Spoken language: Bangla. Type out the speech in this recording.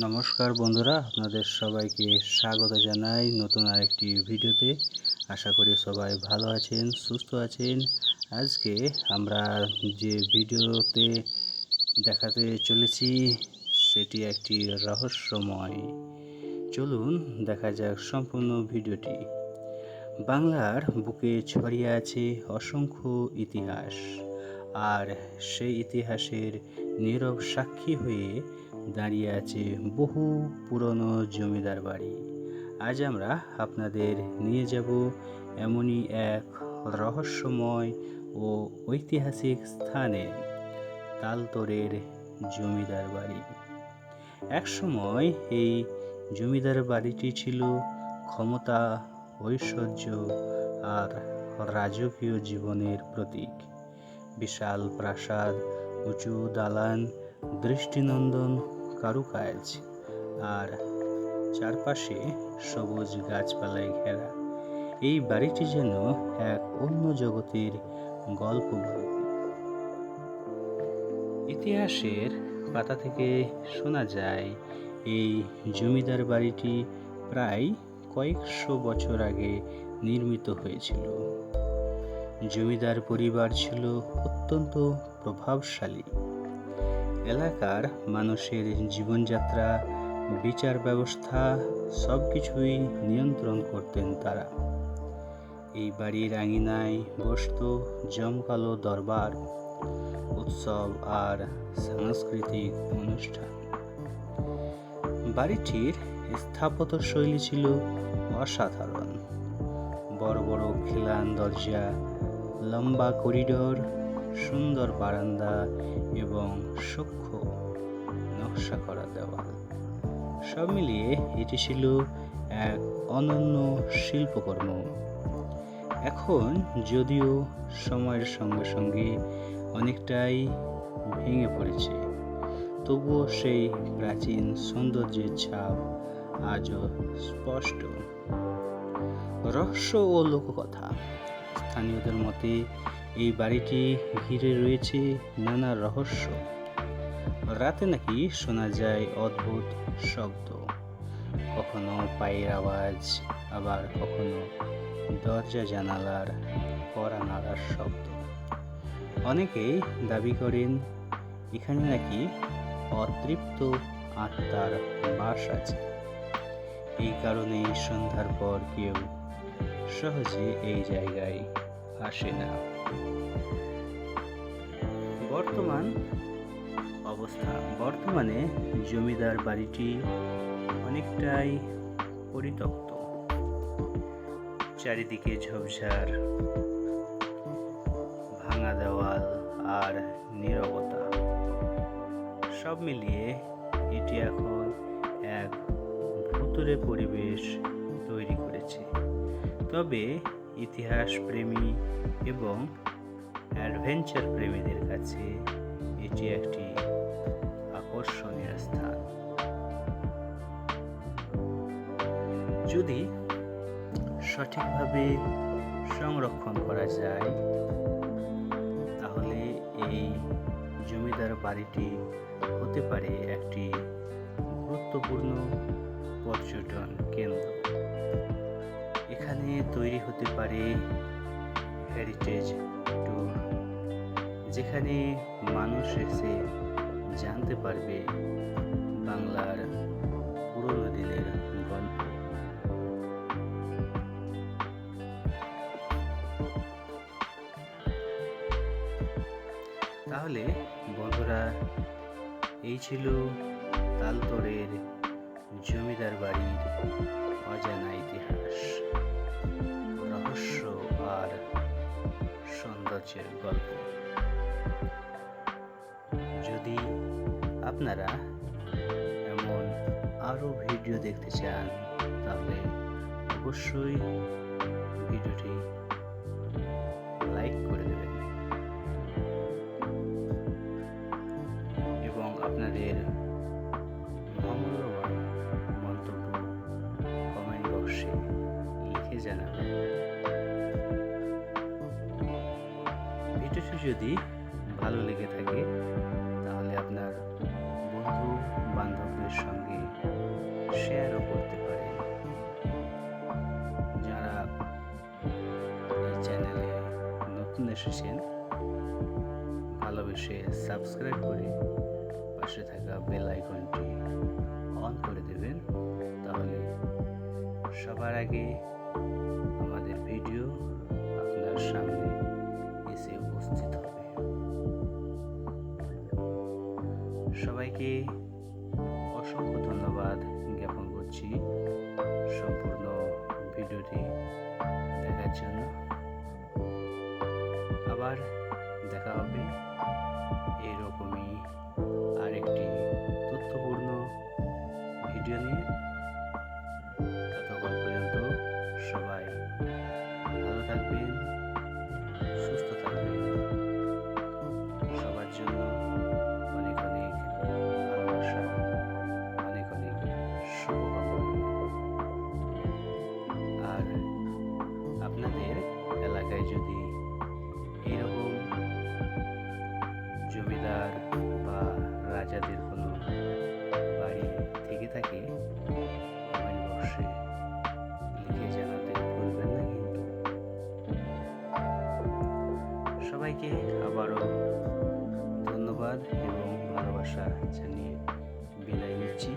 নমস্কার বন্ধুরা, আপনাদের সবাইকে স্বাগত জানাই নতুন আরেকটি ভিডিওতে। আশা করি সবাই ভালো আছেন, সুস্থ আছেন। আজকে আমরা যে ভিডিওতে দেখাতে চলেছি সেটি একটি রহস্যময়। চলুন দেখা যাক সম্পূর্ণ ভিডিওটি। বাংলার বুকে ছড়িয়ে আছে অসংখ্য ইতিহাস, আর সেই ইতিহাসের নীরব সাক্ষী হয়ে দাঁড়িয়ে আছে বহু পুরনো জমিদার বাড়ি। আজ আমরা আপনাদের নিয়ে যাব এমনই এক রহস্যময় ও ঐতিহাসিক স্থানে, তালতরের জমিদার বাড়ি। একসময় এই জমিদার বাড়িটি ছিল ক্ষমতা, ঐশ্বর্য আর রাজকীয় জীবনের প্রতীক। বিশাল প্রাসাদ, উঁচু দালান, দৃষ্টিনন্দন কারুকাজ আর চারপাশে সবুজ গাছপালায় ঘেরা এই বাড়িটি যেন এক অন্য জগতের গল্প বলে। ইতিহাসের পাতা থেকে শোনা যায় এই জমিদার বাড়িটি প্রায় কয়েকশো বছর আগে নির্মিত হয়েছিল। জমিদার পরিবার ছিল অত্যন্ত প্রভাবশালী। এলাকার মানুষের জীবনযাত্রা, বিচার ব্যবস্থা সব কিছুই নিয়ন্ত্রণ করতেন তারা। এই বাড়ির আঙিনায় বসত জমকালো দরবার, উৎসব আর সাংস্কৃতিক অনুষ্ঠান। বাড়িটির স্থাপত্যশৈলী ছিল অসাধারণ। বড় বড় খিলান দরজা, লম্বা করিডোর, সুন্দর বারান্দা এবং সূক্ষ্ম নকশা করা দেওয়াল, সব মিলিয়ে এটি ছিল এক অনন্য শিল্পকর্ম। এখন যদিও সময়ের সঙ্গে সঙ্গে অনেকটাই ভেঙে পড়েছে, তবুও সেই প্রাচীন সৌন্দর্যের ছাপ আজও স্পষ্ট। রহস্য ও লোককথা। স্থানীয়দের মতে এই বাড়িটি ঘিরে রয়েছে নানা রহস্য। রাতে নাকি শোনা যায় অদ্ভুত শব্দ, কখনো পায়ের আওয়াজ, আবার কখনো দরজা জানালার কড়া নাড়ার শব্দ। অনেকেই দাবি করেন এখানে নাকি অতৃপ্ত আত্মার বাস আছে। এই কারণে সন্ধ্যার পর কেউ সহজে এই জায়গায় আসে না। বর্তমানে জমিদার বাড়িটি অনেকটাই পরিত্যক্ত। চারিদিকে ঝোপঝাড়, ভাঙা দেওয়াল আর নীরবতা, সব মিলিয়ে এটি এখন এক ভুতুড়ে পরিবেশ তৈরি করেছে। তবে ইতিহাস প্রেমী এবং অ্যাডভেঞ্চার প্রেমীদের কাছে এটি একটি আকর্ষণীয় স্থান। যদি সঠিকভাবে সংরক্ষণ করা যায় তাহলে এই জমিদার বাড়িটি হতে পারে একটি গুরুত্বপূর্ণ পর্যটন কেন্দ্র। এখানে তৈরি হতে পারে হেরিটেজ ট্যুর, যেখানে মানুষ এসে জানতে পারবে বাংলার পুরনো দিনের গল্প। তাহলে বন্ধুরা, এই ছিল তালতরের জমিদার বাড়ির অজানা ইতিহাস, রহস্য আর সৌন্দর্যের গল্প। যদি আপনারা এমন আরও ভিডিও দেখতে চান তাহলে অবশ্যই ভিডিওটি লাইক করে দেবেন এবং আপনাদের মূল্যবান মন্তব্য কমেন্ট বক্সে লিখে জানাবেন। ভিডিওটি যদি ভালো লেগে থাকে তাহলে আপনার বন্ধু বান্ধবদের সঙ্গে শেয়ারও করতে পারেন। যারা এই চ্যানেলে নতুন এসেছেন ভালোবেসে সাবস্ক্রাইব করে পাশে থাকা বেল আইকনটি অন করে দেবেন, তাহলে সবার আগে আমাদের ভিডিও আপনার সামনে এসে উপস্থিত হবে। সবাইকে অসংখ্য ধন্যবাদ জ্ঞাপন করছি সম্পূর্ণ ভিডিওটি দেখার জন্য। আবার দেখা হবে এরকমই আরেকটি তথ্যপূর্ণ ভিডিও নিয়ে। ততক্ষণ পর্যন্ত সবাই ভালো থাকবেন, সুস্থ থাকবেন। সবার জন্য অনেক অনেক ভালোবাসা, অনেক অনেক শুভকামনা। আর আপনাদের এলাকায় যদি এরকম জমিদার বা রাজাদের কোনো বাড়ি থেকে থাকে, কমেন্ট বক্সে লিখে জানাতে ভুলবেন না কিন্তু। সবাইকে আবারও ধন্যবাদ এবং ভালোবাসা জানিয়ে বিদায় নিচ্ছি।